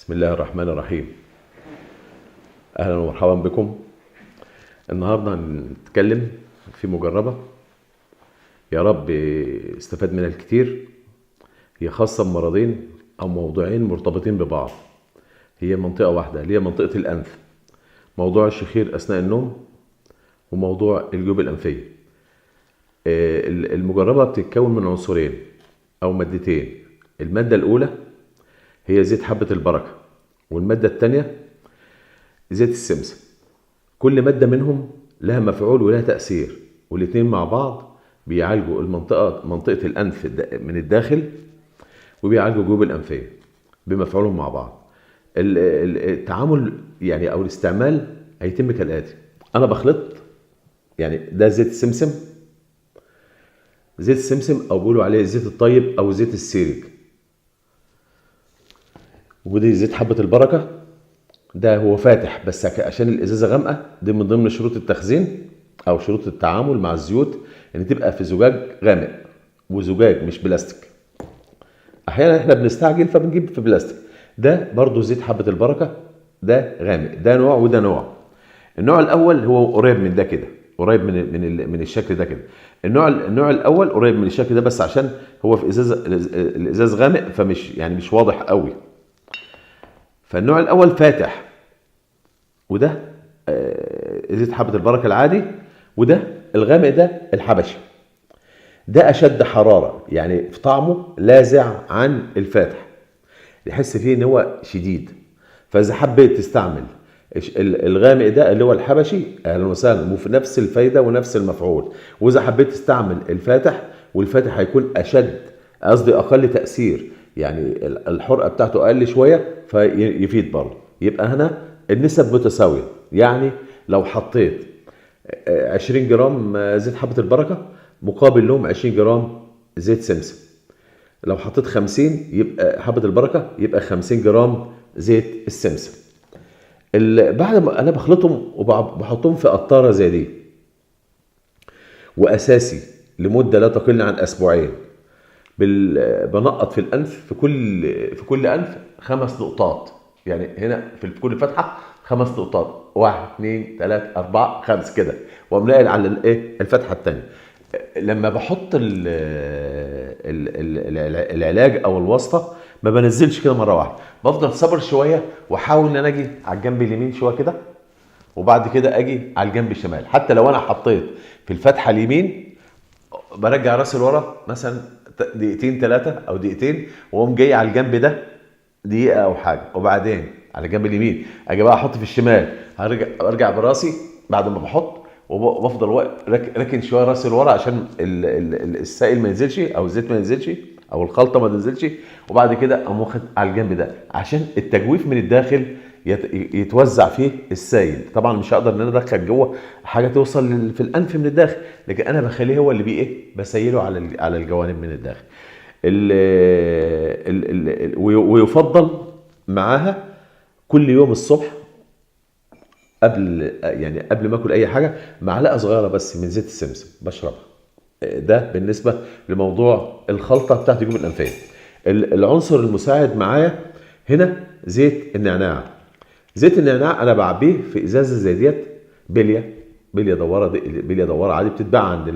بسم الله الرحمن الرحيم. أهلا ومرحبا بكم. النهاردة هنتكلم في مجربة يا رب استفاد منها الكتير. هي خاصة بمرضين أو موضوعين مرتبطين ببعض. هي منطقة واحدة اللي هي منطقة الأنف، موضوع الشخير أثناء النوم وموضوع الجيوب الأنفية. المجربة بتتكون من عنصرين أو مادتين. المادة الأولى هي زيت حبة البركة، والمادة الثانية زيت السمسم. كل مادة منهم لها مفعول ولها تأثير، والاتنين مع بعض بيعالجوا منطقة الأنف من الداخل، وبيعالجوا الجيوب الأنفية بمفعولهم مع بعض. التعامل يعني أو الاستعمال هيتم كالآتي. أنا بخلط يعني ده زيت السمسم، زيت السمسم أو بيقولوا عليه زيت الطيب أو زيت السيرك، ودي زيت حبة البركة. ده هو فاتح بس عشان الازازه غامقه، دي من ضمن شروط التخزين او شروط التعامل مع الزيوت ان تبقى في زجاج غامق، وزجاج مش بلاستيك. احيانا احنا بنستعجل فبنجيب في بلاستيك. ده برضو زيت حبه البركه، ده غامق. ده نوع وده نوع. النوع الاول هو قريب من ده كده، قريب من الشكل ده كده. النوع الاول قريب من الشكل ده، بس عشان هو في الازاز غامق فمش يعني مش واضح قوي. فالنوع الاول فاتح، وده زيت حبة البركة العادي، وده الغامق ده الحبشي. ده أشد حرارة، يعني في طعمه لاذع عن الفاتح، يحس فيه إن هو شديد. فإذا حبيت تستعمل الغامق ده اللي هو الحبشي، أهلا وسهلا، وفي نفس الفايدة ونفس المفعول. وإذا حبيت تستعمل الفاتح، والفاتح هيكون أشد، قصدي أقل تأثير، يعني الحرقة بتاعته أقل شوية فيفيد برضه. يبقى هنا النسب متساوية. يعني لو حطيت 20 جرام زيت حبة البركة مقابل لهم 20 جرام زيت سمسم. لو حطيت 50 يبقى حبة البركة، يبقى 50 جرام زيت السمسم. بعد ما انا بخلطهم وبحطهم في قطارة زي دي، واساسي لمدة لا تقل عن اسبوعين. بنقط في الانف، في كل انف 5 نقطات. يعني هنا في كل فتحه 5 نقطات، 1 2 3 4 5 كده، واقوم ناقل على الفتحه الثانيه. لما بحط العلاج او الوصفه ما بنزلش كده مره واحده، بفضل صبر شويه واحاول ان انا اجي على الجنب اليمين شويه كده، وبعد كده اجي على الجنب الشمال. حتى لو انا حطيت في الفتحه اليمين برجع راسي لورا مثلا دقيقتين 3 او دقيقتين، واقوم جاي على الجنب ده دقيقه او حاجه، وبعدين على الجنب اليمين اجي بقى احط في الشمال. ارجع براسي بعد ما بحط، وبفضل راكن شويه راسي لورا عشان السائل ما ينزلش او الزيت ما ينزلش او الخلطه ما تنزلش، وبعد كده اقوم واخد على الجنب ده عشان التجويف من الداخل يتوزع فيه السائل. طبعا مش هقدر ان انا ادخل جوه حاجه توصل في الانف من الداخل، لكن انا بخليه هو اللي بسيله على الجوانب من الداخل. ويفضل معاها كل يوم الصبح قبل ما اكل اي حاجه معلقه صغيره بس من زيت السمسم بشربها. ده بالنسبه لموضوع الخلطه بتاعت الجيوب الانفيه. العنصر المساعد معايا هنا زيت النعناع. زيت النعناع انا بعبيه في ازازه زي ديت، بليه دواره، بليه دواره عادي بتتباع عند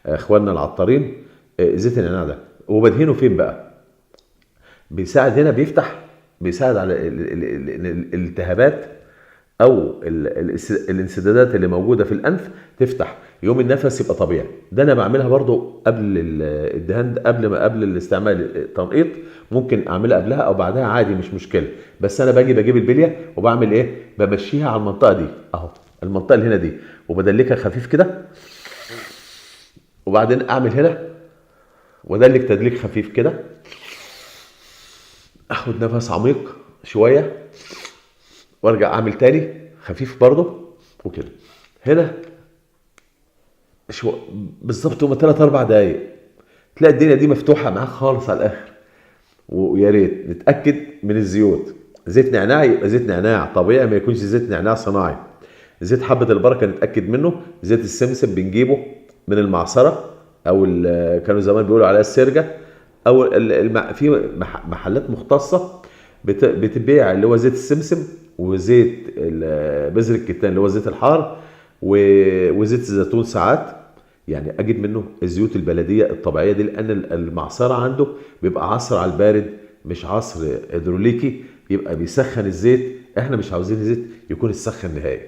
اخواننا العطارين. زيت النعناع ده وبدهنه فين بقى؟ بيساعد هنا، بيساعد على الالتهابات او الانسدادات اللي موجوده في الانف تفتح، يوم النفس يبقى طبيعي. ده انا بعملها برضو قبل الدهان، قبل الاستعمال التنقيط. ممكن اعملها قبلها او بعدها عادي، مش مشكله. بس انا بجيب البليه وبعمل ايه؟ بمشيها على المنطقه دي اهو، المنطقه اللي هنا دي، وبدلكها خفيف كده، وبعدين اعمل هنا وادلك تدليك خفيف كده، اخد نفس عميق شويه وارجع اعمل تاني خفيف برضه وكده. هنا بالظبط هما 3 4 دقايق تلاقي الدنيا دي مفتوحه معاك خالص على الاخر. ويا ريت نتاكد من الزيوت. زيت نعناع يبقى زيت نعناع طبيعي، ما يكونش زيت نعناع صناعي. زيت حبه البركه نتاكد منه. زيت السمسم بنجيبه من المعصره، او كانوا زمان بيقولوا عليها السرجه، او في محلات مختصه بتبيع اللي هو زيت السمسم، وزيت بذر الكتان اللي هو الزيت الحار، وزيت الزيتون ساعات. يعني اجيب منه الزيوت البلديه الطبيعيه دي، لان المعصره عنده بيبقى عصر على البارد مش عصر هيدروليكي، يبقى بيسخن الزيت. احنا مش عاوزين الزيت يكون السخن نهائي.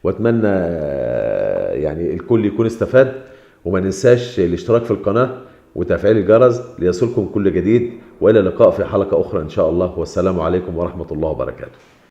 واتمنى يعني الكل يكون استفاد، وما ننساش الاشتراك في القناه وتفعيل الجرس ليصلكم كل جديد. والى اللقاء في حلقه اخرى ان شاء الله، والسلام عليكم ورحمه الله وبركاته.